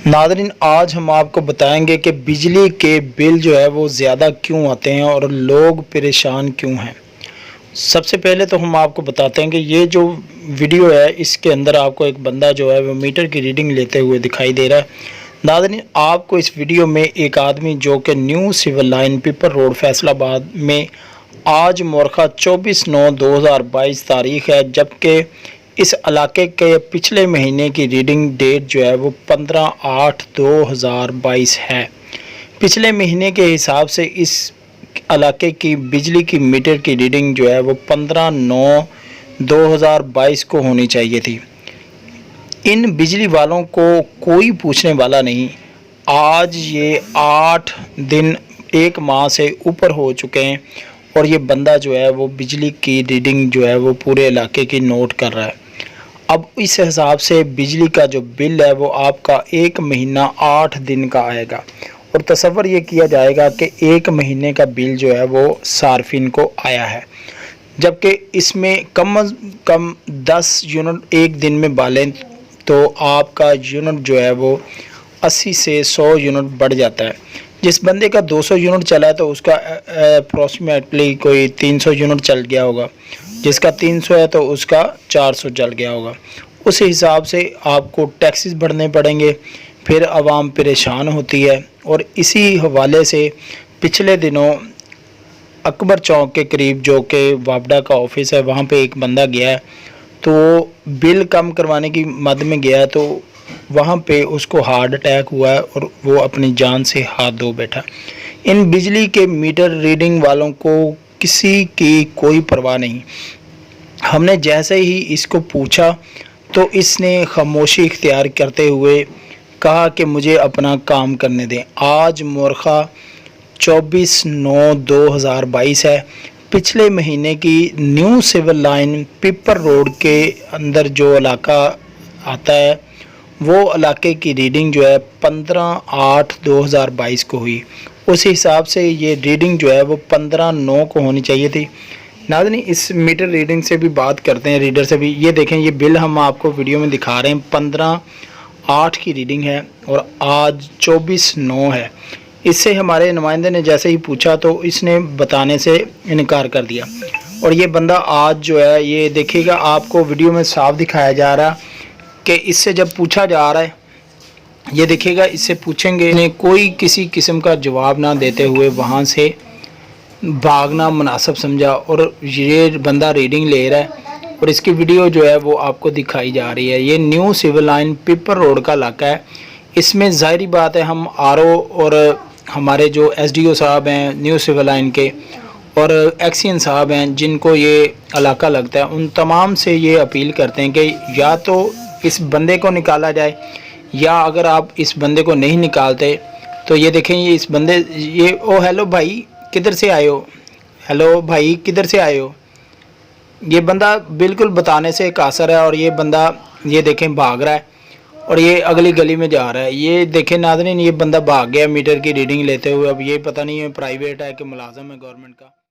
नाज़रीन, आज हम आपको बताएंगे कि बिजली के बिल जो है वो ज़्यादा क्यों आते हैं और लोग परेशान क्यों हैं। सबसे पहले तो हम आपको बताते हैं कि ये जो वीडियो है इसके अंदर आपको एक बंदा जो है वो मीटर की रीडिंग लेते हुए दिखाई दे रहा है। नाज़रीन, आपको इस वीडियो में एक आदमी जो कि new civil line Pipar road Faisalabad में आज मोरखा 24/9/2022 तारीख़ है, जबकि इस इलाके के पिछले महीने की रीडिंग डेट जो है वो 15/8/2022 है। पिछले महीने के हिसाब से इस इलाके की बिजली की मीटर की रीडिंग जो है वो 15/9/2022 को होनी चाहिए थी। इन बिजली वालों को कोई पूछने वाला नहीं। आज ये 8 दिन 1 माह से ऊपर हो चुके हैं और ये बंदा जो है वो बिजली की रीडिंग जो है वो पूरे इलाके की नोट कर रहा है। अब इस हिसाब से बिजली का जो बिल है वो आपका 1 महीना 8 दिन का आएगा और तसव्वुर ये किया जाएगा कि 1 महीने का बिल जो है वो सार्फिन को आया है, जबकि इसमें कम अज़ कम 10 यूनिट एक दिन में बालें तो आपका यूनिट जो है वो 80 से 100 यूनिट बढ़ जाता है। जिस बंदे का 200 यूनिट चला है तो उसका अप्रॉक्सीमेटली कोई 300 यूनिट चल गया होगा, जिसका 300 है तो उसका 400 चल गया होगा। उस हिसाब से आपको टैक्सेस भरने पड़ेंगे, फिर आवाम परेशान होती है। और इसी हवाले से पिछले दिनों अकबर चौक के करीब जो कि वापडा का ऑफिस है वहाँ पे एक बंदा गया है, तो बिल कम करवाने की मद में गया है, तो वहाँ पे उसको हार्ट अटैक हुआ है और वो अपनी जान से हाथ धो बैठा। इन बिजली के मीटर रीडिंग वालों को किसी की कोई परवाह नहीं। हमने जैसे ही इसको पूछा तो इसने खामोशी इख्तियार करते हुए कहा कि मुझे अपना काम करने दें। आज मोरखा 24/9/2022 है। पिछले महीने की new civil line Pipar road के अंदर जो इलाका आता है वो इलाके की रीडिंग जो है 15/8/2022 को हुई। उस हिसाब से ये रीडिंग जो है वो 15/9 को होनी चाहिए थी। नाज़रीन, इस मीटर रीडिंग से भी बात करते हैं, रीडर से भी। ये देखें, ये बिल हम आपको वीडियो में दिखा रहे हैं, 15/8 की रीडिंग है और आज 24/9 है। इससे हमारे नुमाइंदे ने जैसे ही पूछा तो इसने बताने से इनकार कर दिया। और ये बंदा आज जो है, ये देखिएगा, आपको वीडियो में साफ दिखाया जा रहा कि इससे जब पूछा जा रहा है, ये देखिएगा, इससे पूछेंगे ने कोई किसी किस्म का जवाब ना देते हुए वहाँ से भागना मुनासिब समझा और ये बंदा रीडिंग ले रहा है और इसकी वीडियो जो है वो आपको दिखाई जा रही है। ये new civil line Pipar road का इलाका है। इसमें ज़ाहिरी बात है हम आरओ और हमारे जो एसडीओ साहब हैं न्यू सिविल लाइन के और एक्सीएन साहब हैं जिनको ये इलाका लगता है, उन तमाम से ये अपील करते हैं कि या तो इस बंदे को निकाला जाए, या अगर आप इस बंदे को नहीं निकालते तो ये देखें, ये इस बंदे ये ओ हेलो भाई किधर से आए हो, हेलो भाई किधर से आए हो। ये बंदा बिल्कुल बताने से कासर है और ये बंदा ये देखें भाग रहा है और ये अगली गली में जा रहा है। ये देखें नाज़रीन, ये बंदा भाग गया मीटर की रीडिंग लेते हुए। अब ये पता नहीं है प्राइवेट है कि मुलाजम है गवर्नमेंट का।